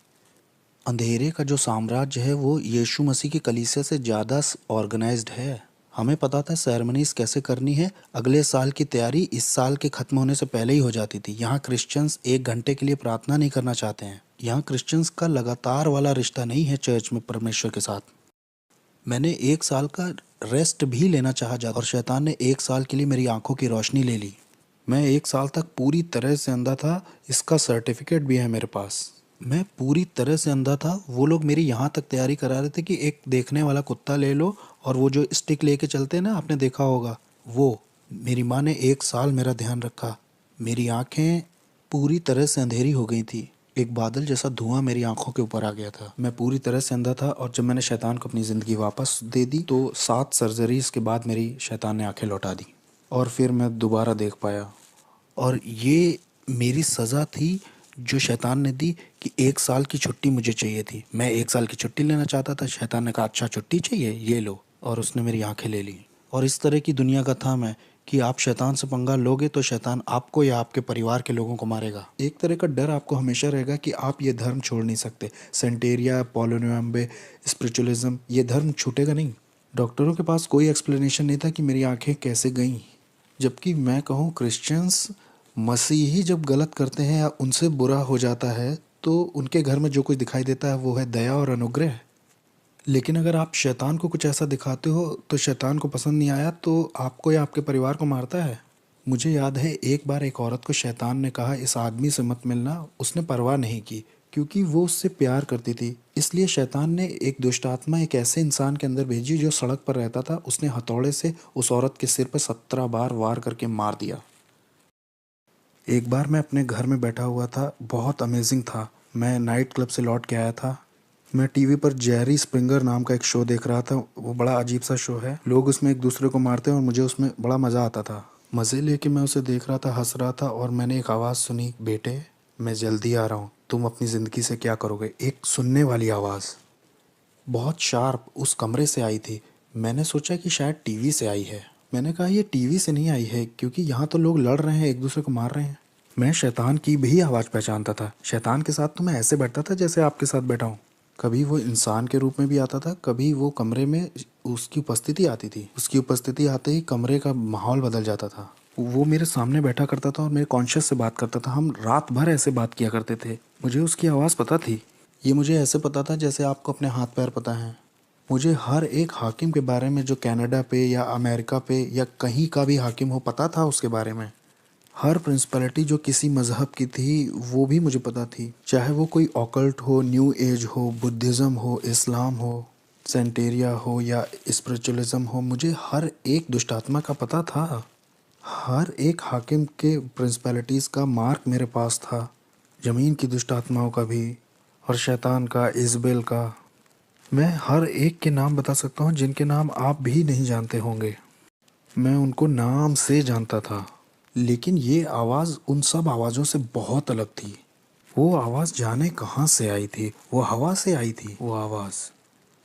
अंधेरे का जो साम्राज्य है वो यीशु मसीह की कलीसिया से ज़्यादा ऑर्गेनाइज्ड है। हमें पता था सेरेमनीज कैसे करनी है। अगले साल की तैयारी इस साल के ख़त्म होने से पहले ही हो जाती थी। यहाँ क्रिश्चियंस 1 घंटे के लिए प्रार्थना नहीं करना चाहते हैं। यहाँ क्रिश्चियंस का लगातार वाला रिश्ता नहीं है चर्च में परमेश्वर के साथ। मैंने 1 साल का रेस्ट भी लेना चाहा जा, और शैतान ने 1 साल के लिए मेरी आंखों की रोशनी ले ली। मैं 1 साल तक पूरी तरह से अंधा था, इसका सर्टिफिकेट भी है मेरे पास। मैं पूरी तरह से अंधा था। वो लोग मेरी यहाँ तक तैयारी करा रहे थे कि एक देखने वाला कुत्ता ले लो, और वो जो स्टिक लेके चलते हैं ना, आपने देखा होगा वो। मेरी माँ ने 1 साल मेरा ध्यान रखा। मेरी आंखें पूरी तरह से अंधेरी हो गई थी। एक बादल जैसा धुआं मेरी आंखों के ऊपर आ गया था। मैं पूरी तरह से अंधा था। और जब मैंने शैतान को अपनी ज़िंदगी वापस दे दी तो 7 सर्जरीज के बाद मेरी शैतान ने आंखें लौटा दी, और फिर मैं दोबारा देख पाया। और ये मेरी सज़ा थी जो शैतान ने दी, कि 1 साल की छुट्टी मुझे चाहिए थी। मैं 1 साल की छुट्टी लेना चाहता था। शैतान ने कहा अच्छा छुट्टी चाहिए, ये लो, और उसने मेरी आंखें ले ली। और इस तरह की दुनिया का था मैं, कि आप शैतान से पंगा लोगे तो शैतान आपको या आपके परिवार के लोगों को मारेगा। एक तरह का डर आपको हमेशा रहेगा कि आप ये धर्म छोड़ नहीं सकते। सेंटेरिया, पोलोनियम्बे, स्पिरिचुअलिज्म, ये धर्म छूटेगा नहीं। डॉक्टरों के पास कोई एक्सप्लेनेशन नहीं था कि मेरी आंखें कैसे गईं। जबकि मैं कहूँ, क्रिश्चियंस, मसीही जब गलत करते हैं या उनसे बुरा हो जाता है तो उनके घर में जो कुछ दिखाई देता है वो है दया और अनुग्रह। लेकिन अगर आप शैतान को कुछ ऐसा दिखाते हो तो शैतान को पसंद नहीं आया तो आपको या आपके परिवार को मारता है। मुझे याद है एक बार एक औरत को शैतान ने कहा इस आदमी से मत मिलना। उसने परवाह नहीं की क्योंकि वो उससे प्यार करती थी। इसलिए शैतान ने एक दुष्ट आत्मा एक ऐसे इंसान के अंदर भेजी जो सड़क पर रहता था। उसने हथौड़े से उस औरत के सिर पर 17 बार वार करके मार दिया। एक बार मैं अपने घर में बैठा हुआ था, बहुत अमेजिंग था। मैं नाइट क्लब से लौट के आया था। मैं टीवी पर जेरी स्प्रिंगर नाम का एक शो देख रहा था। वो बड़ा अजीब सा शो है। लोग उसमें एक दूसरे को मारते हैं और मुझे उसमें बड़ा मज़ा आता था। मज़े लेके मैं उसे देख रहा था, हंस रहा था और मैंने एक आवाज़ सुनी, बेटे मैं जल्दी आ रहा हूँ, तुम अपनी ज़िंदगी से क्या करोगे। एक सुनने वाली आवाज़, बहुत शार्प, उस कमरे से आई थी। मैंने सोचा कि शायद टीवी से आई है। मैंने कहा ये टीवी से नहीं आई है क्योंकि यहाँ तो लोग लड़ रहे हैं, एक दूसरे को मार रहे हैं। मैं शैतान की भी आवाज़ पहचानता था। शैतान के साथ तो मैं ऐसे बैठता था जैसे आपके साथ बैठा हूँ। कभी वो इंसान के रूप में भी आता था, कभी वो कमरे में उसकी उपस्थिति आती थी। उसकी उपस्थिति आते ही कमरे का माहौल बदल जाता था। वो मेरे सामने बैठा करता था और मेरे कॉन्शियस से बात करता था। हम रात भर ऐसे बात किया करते थे। मुझे उसकी आवाज़ पता थी। ये मुझे ऐसे पता था जैसे आपको अपने हाथ पैर पता है। मुझे हर एक हाकिम के बारे में जो कनाडा पे या अमेरिका पे या कहीं का भी हाकिम हो पता था उसके बारे में। हर प्रिंसिपलिटी जो किसी मज़हब की थी वो भी मुझे पता थी। चाहे वो कोई ऑकल्ट हो, न्यू एज हो, बुद्धिज़्म हो, इस्लाम हो, सेंटेरिया हो या स्पिरिचुअलिज्म हो, मुझे हर एक दुष्टात्मा का पता था। हर एक हाकिम के प्रिंसिपलिटीज़ का मार्क मेरे पास था। ज़मीन की दुष्ट आत्माओं का भी और शैतान का, इज़बेल का। मैं हर एक के नाम बता सकता हूँ जिनके नाम आप भी नहीं जानते होंगे। मैं उनको नाम से जानता था। लेकिन ये आवाज़ उन सब आवाज़ों से बहुत अलग थी। वो आवाज़ जाने कहाँ से आई थी। वो हवा से आई थी वो आवाज़।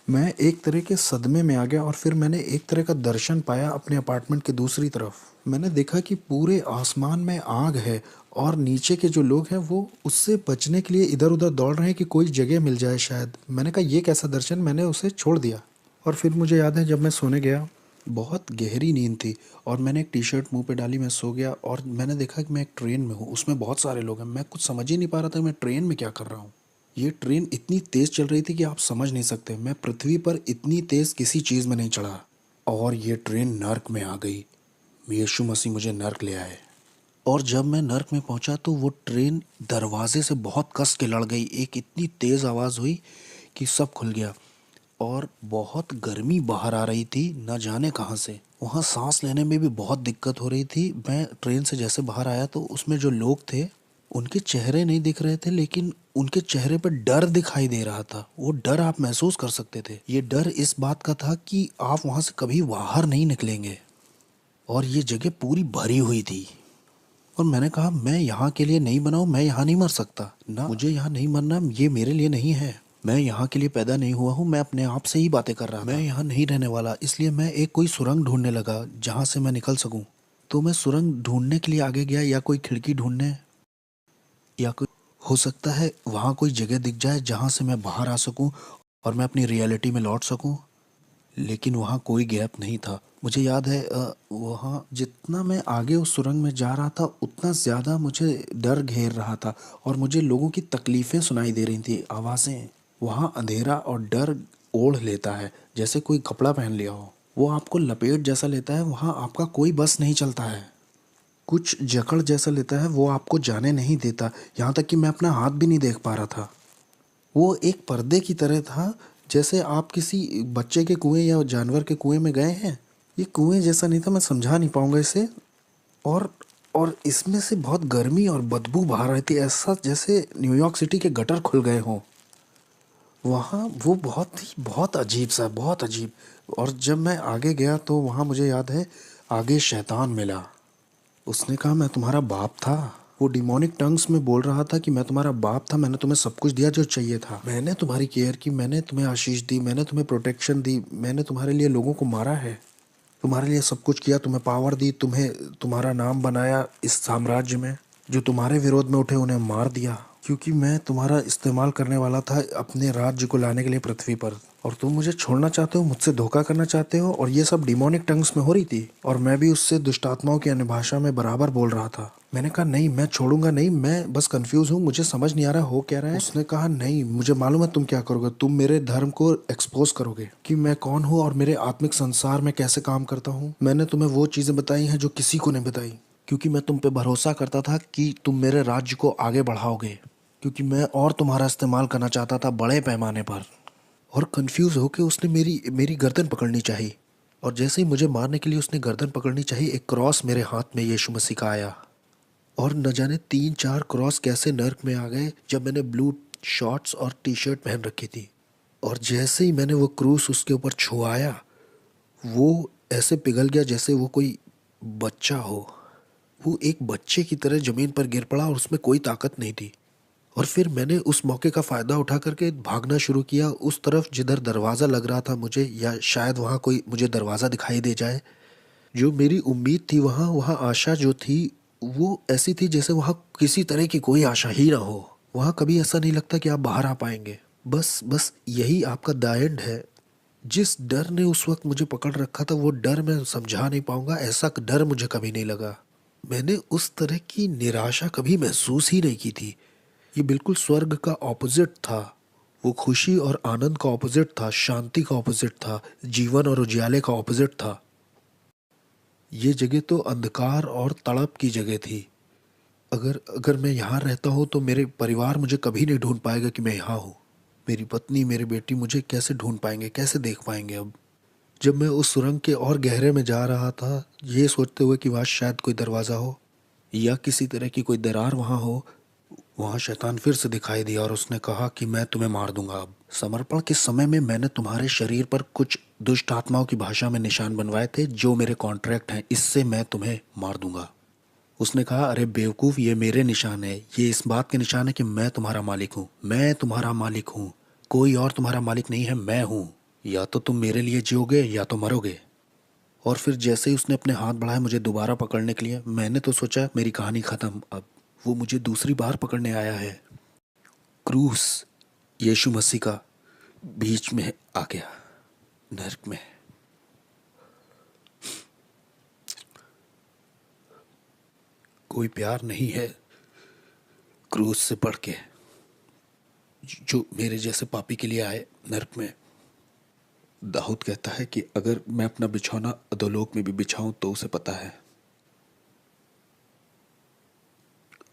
मैं एक तरह के सदमे में आ गया और फिर मैंने एक तरह का दर्शन पाया अपने अपार्टमेंट के दूसरी तरफ। मैंने देखा कि पूरे आसमान में आग है और नीचे के जो लोग हैं वो उससे बचने के लिए इधर उधर दौड़ रहे हैं कि कोई जगह मिल जाए शायद। मैंने कहा ये कैसा दर्शन, मैंने उसे छोड़ दिया। और फिर मुझे याद है जब मैं सोने गया, बहुत गहरी नींद थी और मैंने एक टी शर्ट मुंह पे डाली, मैं सो गया और मैंने देखा कि मैं एक ट्रेन में हूँ। उसमें बहुत सारे लोग हैं। मैं कुछ समझ ही नहीं पा रहा था मैं ट्रेन में क्या कर रहा हूँ। ये ट्रेन इतनी तेज़ चल रही थी कि आप समझ नहीं सकते। मैं पृथ्वी पर इतनी तेज़ किसी चीज़ में नहीं चढ़ा। और ये ट्रेन नर्क में आ गई। यीशु मसीह मुझे नर्क ले आए। और जब मैं नर्क में पहुंचा तो वो ट्रेन दरवाजे से बहुत कस के लड़ गई। एक इतनी तेज़ आवाज़ हुई कि सब खुल गया और बहुत गर्मी बाहर आ रही थी, न जाने कहाँ से। वहाँ सांस लेने में भी बहुत दिक्कत हो रही थी। मैं ट्रेन से जैसे बाहर आया तो उसमें जो लोग थे उनके चेहरे नहीं दिख रहे थे, लेकिन उनके चेहरे पर डर दिखाई दे रहा था। वो डर आप महसूस कर सकते थे। ये डर इस बात का था कि आप वहाँ से कभी बाहर नहीं निकलेंगे। और ये जगह पूरी भरी हुई थी। और मैंने कहा मैं यहाँ के लिए नहीं बना हूँ, मैं यहाँ नहीं मर सकता ना, मुझे यहाँ नहीं मरना, ये मेरे लिए नहीं है। मैं यहाँ के लिए पैदा नहीं हुआ हूँ। मैं अपने आप से ही बातें कर रहा था। मैं यहाँ नहीं रहने वाला। इसलिए मैं एक कोई सुरंग ढूंढने लगा जहाँ से मैं निकल सकूँ। तो मैं सुरंग ढूंढने के लिए आगे गया, या कोई खिड़की ढूंढने, या कोई, हो सकता है वहाँ कोई जगह दिख जाए जहाँ से मैं बाहर आ सकूँ और मैं अपनी रियलिटी में लौट सकूँ। लेकिन वहाँ कोई गैप नहीं था। मुझे याद है वहाँ जितना मैं आगे उस सुरंग में जा रहा था उतना ज़्यादा मुझे डर घेर रहा था और मुझे लोगों की तकलीफ़ें सुनाई दे रही थी, आवाज़ें। वहाँ अंधेरा और डर ओढ़ लेता है जैसे कोई कपड़ा पहन लिया हो। वो आपको लपेट जैसा लेता है। वहाँ आपका कोई बस नहीं चलता है। कुछ जकड़ जैसा लेता है, वो आपको जाने नहीं देता। यहाँ तक कि मैं अपना हाथ भी नहीं देख पा रहा था। वो एक पर्दे की तरह था, जैसे आप किसी बच्चे के कुएं या जानवर के कुएं में गए हैं। ये कुएं जैसा नहीं था, मैं समझा नहीं पाऊंगा इसे। और और इसमें से बहुत गर्मी और बदबू बाहर आई थी, ऐसा जैसे न्यूयॉर्क सिटी के गटर खुल गए हों। वहाँ वो बहुत अजीब सा, बहुत अजीब। और जब मैं आगे गया तो वहाँ मुझे याद है आगे शैतान मिला। उसने कहा मैं तुम्हारा बाप था। वो डिमोनिक टंग्स में बोल रहा था कि मैं तुम्हारा बाप था, मैंने तुम्हें सब कुछ दिया जो चाहिए था, मैंने तुम्हारी केयर की, मैंने तुम्हें आशीष दी, मैंने तुम्हें प्रोटेक्शन दी, मैंने तुम्हारे लिए लोगों को मारा है, तुम्हारे लिए सब कुछ किया, तुम्हें पावर दी, तुम्हें तुम्हारा नाम बनाया इस साम्राज्य में। जो तुम्हारे विरोध में उठे उन्हें मार दिया, क्योंकि मैं तुम्हारा इस्तेमाल करने वाला था अपने राज्य को लाने के लिए पृथ्वी पर। और तुम मुझे छोड़ना चाहते हो, मुझसे धोखा करना चाहते हो। और ये सब डिमोनिक टंग्स में हो रही थी और मैं भी उससे दुष्टात्माओं की अन्य भाषा में बराबर बोल रहा था। मैंने कहा नहीं, मैं छोड़ूंगा नहीं, मैं बस कंफ्यूज हूँ, मुझे समझ नहीं आ रहा हो क्या रहा है। उसने कहा नहीं, मुझे मालूम है तुम क्या करोगे, तुम मेरे धर्म को एक्सपोज करोगे कि मैं कौन हूँ और मेरे आत्मिक संसार में कैसे काम करता हूँ। मैंने तुम्हें वो चीज़ें बताई हैं जो किसी को नहीं बताई। क्योंकि मैं तुम पे भरोसा करता था कि तुम मेरे राज्य को आगे बढ़ाओगे, क्योंकि मैं और तुम्हारा इस्तेमाल करना चाहता था बड़े पैमाने पर। और कंफ्यूज होके उसने मेरी मेरी गर्दन पकड़नी चाहिए, और जैसे ही मुझे मारने के लिए उसने गर्दन पकड़नी चाहिए, एक क्रॉस मेरे हाथ में यीशु मसीह का आया। और न जाने 3-4 क्रॉस कैसे नर्क में आ गए जब मैंने ब्लू शॉर्ट्स और टी शर्ट पहन रखी थी। और जैसे ही मैंने वो क्रूस उसके ऊपर छुआया, वो ऐसे पिघल गया जैसे वो कोई बच्चा हो। वो एक बच्चे की तरह ज़मीन पर गिर पड़ा और उसमें कोई ताकत नहीं थी। और फिर मैंने उस मौके का फ़ायदा उठा करके भागना शुरू किया उस तरफ जिधर दरवाज़ा लग रहा था मुझे, या शायद वहाँ कोई मुझे दरवाज़ा दिखाई दे जाए। जो मेरी उम्मीद थी, वहाँ वहाँ आशा जो थी वो ऐसी थी जैसे वहाँ किसी तरह की कोई आशा ही ना हो। वहाँ कभी ऐसा नहीं लगता कि आप बाहर आ पाएंगे। बस बस यही आपका द एंड है। जिस डर ने उस वक्त मुझे पकड़ रखा था, वो डर मैं समझा नहीं पाऊंगा, ऐसा डर मुझे कभी नहीं लगा। मैंने उस तरह की निराशा कभी महसूस ही नहीं की थी। ये बिल्कुल स्वर्ग का ऑपोजिट था। वो खुशी और आनंद का ऑपोजिट था, शांति का ऑपोजिट था, जीवन और उजियाले का ऑपोजिट था। ये जगह तो अंधकार और तड़प की जगह थी। अगर अगर मैं यहाँ रहता हूँ तो मेरे परिवार मुझे कभी नहीं ढूंढ पाएगा कि मैं यहाँ हूँ। मेरी पत्नी, मेरी बेटी मुझे कैसे ढूंढ पाएंगे, कैसे देख पाएंगे अब। जब मैं उस सुरंग के और गहरे में जा रहा था, ये सोचते हुए कि वहाँ शायद कोई दरवाज़ा हो या किसी तरह की कोई दरार वहाँ हो, वहाँ शैतान फिर से दिखाई दिया और उसने कहा कि मैं तुम्हें मार दूंगा अब। समर्पण के समय में मैंने तुम्हारे शरीर पर कुछ दुष्ट आत्माओं की भाषा में निशान बनवाए थे जो मेरे कॉन्ट्रैक्ट हैं, इससे मैं तुम्हें मार दूंगा। उसने कहा, अरे बेवकूफ़, ये मेरे निशान है, ये इस बात के निशान है कि मैं तुम्हारा मालिक हूँ, मैं तुम्हारा मालिक हूँ, कोई और तुम्हारा मालिक नहीं है, मैं हूँ। या तो तुम मेरे लिए जियोगे या तो मरोगे। और फिर जैसे ही उसने अपने हाथ बढ़ाए मुझे दोबारा पकड़ने के लिए, मैंने तो सोचा मेरी कहानी ख़त्म। अब वो मुझे दूसरी बार पकड़ने आया है। क्रूस यीशु मसीह का बीच में आ गया, नर्क में। कोई प्यार नहीं है क्रूस से बढ़ के जो मेरे जैसे पापी के लिए आए नर्क में। दाऊद कहता है कि अगर मैं अपना बिछौना अधोलोक में भी बिछाऊं तो उसे पता है।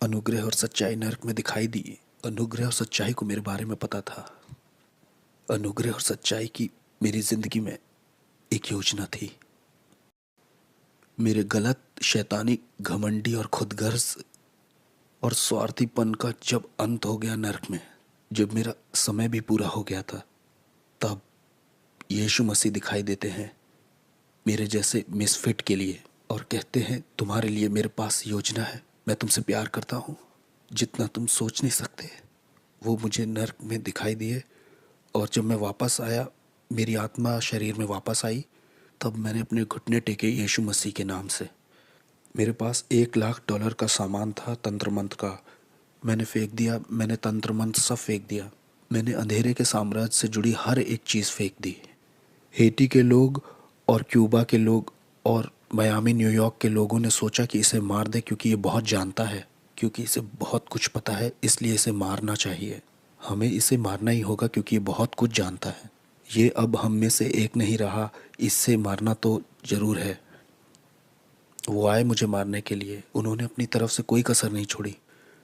अनुग्रह और सच्चाई नर्क में दिखाई दी। अनुग्रह और सच्चाई को मेरे बारे में पता था। अनुग्रह और सच्चाई की मेरी जिंदगी में एक योजना थी। मेरे गलत, शैतानी, घमंडी और खुदगर्ज और स्वार्थीपन का जब अंत हो गया नर्क में, जब मेरा समय भी पूरा हो गया था, तब यीशु मसीह दिखाई देते हैं मेरे जैसे मिसफिट के लिए और कहते हैं, तुम्हारे लिए मेरे पास योजना है, मैं तुमसे प्यार करता हूँ जितना तुम सोच नहीं सकते। वो मुझे नर्क में दिखाई दिए और जब मैं वापस आया, मेरी आत्मा शरीर में वापस आई, तब मैंने अपने घुटने टेके यीशु मसीह के नाम से। मेरे पास $1,00,000 का सामान था तंत्र मंत्र का, मैंने फेंक दिया। मैंने तंत्र मंत्र सब फेंक दिया। मैंने अंधेरे के साम्राज्य से जुड़ी हर एक चीज़ फेंक दी। हेटी के लोग और क्यूबा के लोग और मियामी, न्यूयॉर्क के लोगों ने सोचा कि इसे मार दे क्योंकि ये बहुत जानता है, क्योंकि इसे बहुत कुछ पता है, इसलिए इसे मारना चाहिए। हमें इसे मारना ही होगा क्योंकि ये बहुत कुछ जानता है। ये अब हम में से एक नहीं रहा, इससे मारना तो ज़रूर है। वो आए मुझे मारने के लिए, उन्होंने अपनी तरफ से कोई कसर नहीं छोड़ी।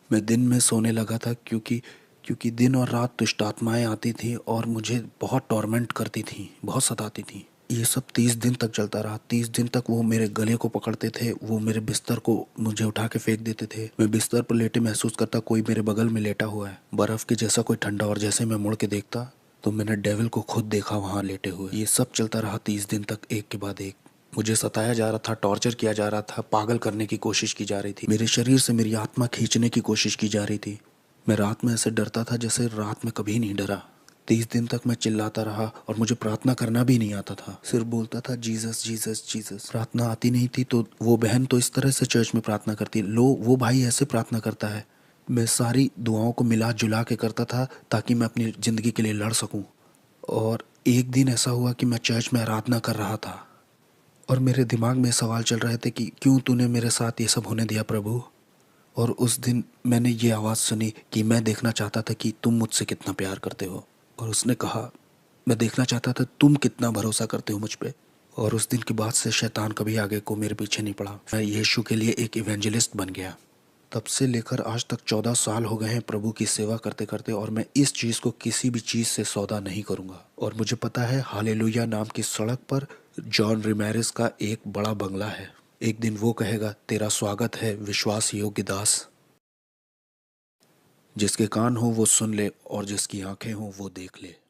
मैं दिन में सोने लगा था क्योंकि दिन और रात दुष्ट आत्माएं आती थीं और मुझे बहुत टॉर्मेंट करती थीं, बहुत सताती थीं। ये सब 30 दिन तक चलता रहा। 30 दिन तक वो मेरे गले को पकड़ते थे, वो मेरे बिस्तर को मुझे उठा के फेंक देते थे। मैं बिस्तर पर लेटे महसूस करता कोई मेरे बगल में लेटा हुआ है, बर्फ़ के जैसा कोई ठंडा, और जैसे मैं मुड़ के देखता तो मैंने डेविल को खुद देखा वहाँ लेटे हुए। ये सब चलता रहा 30 दिन तक, एक के बाद एक। मुझे सताया जा रहा था, टॉर्चर किया जा रहा था, पागल करने की कोशिश की जा रही थी। मेरे शरीर से मेरी आत्मा खींचने की कोशिश की जा रही थी। मैं रात में ऐसे डरता था जैसे रात में कभी नहीं डरा। 30 दिन तक मैं चिल्लाता रहा और मुझे प्रार्थना करना भी नहीं आता था। सिर्फ बोलता था जीसस जीसस जीसस। प्रार्थना आती नहीं थी तो वो बहन तो इस तरह से चर्च में प्रार्थना करती, लो वो भाई ऐसे प्रार्थना करता है। मैं सारी दुआओं को मिला जुला के करता था ताकि मैं अपनी ज़िंदगी के लिए लड़ सकूं। और एक दिन ऐसा हुआ कि मैं चर्च में आराधना कर रहा था और मेरे दिमाग में सवाल चल रहे थे कि क्यों तूने मेरे साथ ये सब होने दिया प्रभु। और उस दिन मैंने ये आवाज़ सुनी कि मैं देखना चाहता था कि तुम मुझसे कितना प्यार करते हो। और उसने कहा, मैं देखना चाहता था तुम कितना भरोसा करते हो मुझ पे। और उस दिन के बाद से शैतान कभी आगे को मेरे पीछे नहीं पड़ा। मैं यीशु के लिए एक इवेंजलिस्ट बन गया। तब से लेकर आज तक 14 साल हो गए हैं प्रभु की सेवा करते करते, और मैं इस चीज़ को किसी भी चीज़ से सौदा नहीं करूँगा। और मुझे पता है हालेलुया नाम की सड़क पर जॉन रिमेरेस का एक बड़ा बंगला है। एक दिन वो कहेगा, तेरा स्वागत है विश्वास योग्य दास। जिसके कान हो वो सुन ले और जिसकी आंखें हो वो देख ले।